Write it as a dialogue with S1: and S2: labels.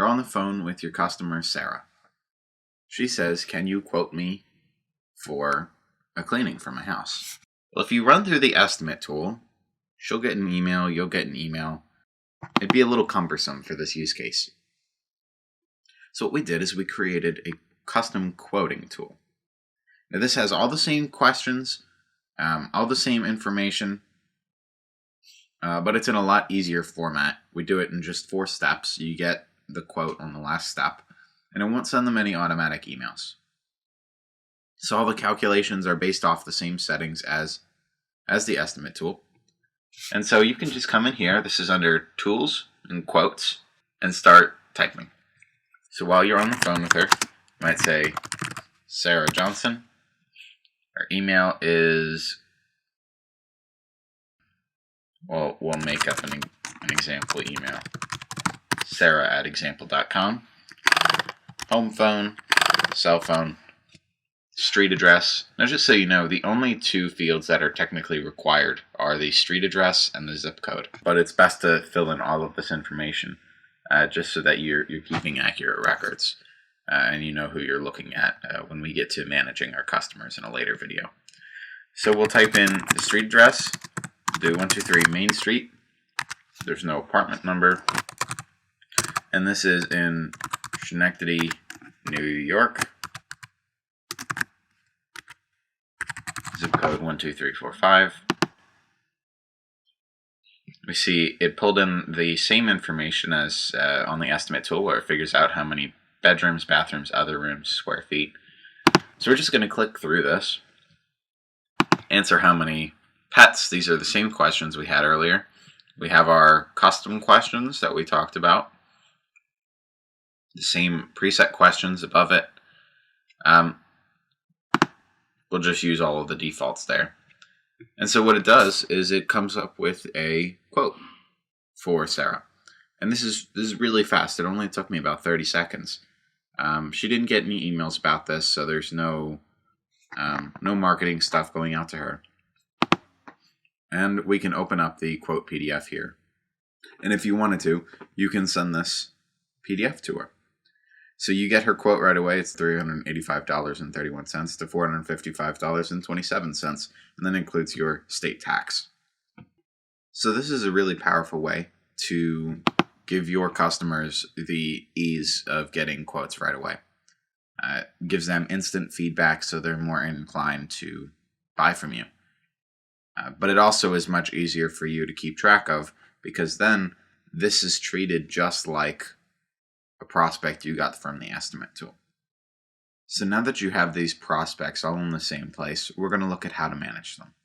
S1: You're on the phone with your customer, Sarah. She says, "Can you quote me for a cleaning for my house?" Well, if you run through the estimate tool, she'll get an email, you'll get an email. It'd be a little cumbersome for this use case. So what we did is we created a custom quoting tool. Now this has all the same questions, all the same information, but it's in a lot easier format. We do it in just 4 steps. You get the quote on the last step, and it won't send them any automatic emails. So all the calculations are based off the same settings as the estimate tool. And so you can just come in here, this is under Tools and Quotes, and start typing. So while you're on the phone with her, you might say, Sarah Johnson. Her email is, well, we'll make up an example email. Sarah@example.com. Home phone, cell phone, street address. Now just so you know, the only 2 fields that are technically required are the street address and the zip code. But it's best to fill in all of this information just so that you're keeping accurate records and you know who you're looking at when we get to managing our customers in a later video. So we'll type in the street address, do 123 Main Street. There's no apartment number. And this is in Schenectady, New York. Zip code 12345. We see it pulled in the same information as on the estimate tool, where it figures out how many bedrooms, bathrooms, other rooms, square feet. So we're just going to click through this. Answer how many pets. These are the same questions we had earlier. We have our custom questions that we talked about. The same preset questions above it. We'll just use all of the defaults there. And so what it does is it comes up with a quote for Sarah. And this is really fast. It only took me about 30 seconds. She didn't get any emails about this, so there's no marketing stuff going out to her. And we can open up the quote PDF here. And if you wanted to, you can send this PDF to her. So you get her quote right away. It's $385.31 to $455.27, and then includes your state tax. So this is a really powerful way to give your customers the ease of getting quotes right away. It gives them instant feedback, so they're more inclined to buy from you. But it also is much easier for you to keep track of, because then this is treated just like a prospect you got from the estimate tool. So now that you have these prospects all in the same place, we're going to look at how to manage them.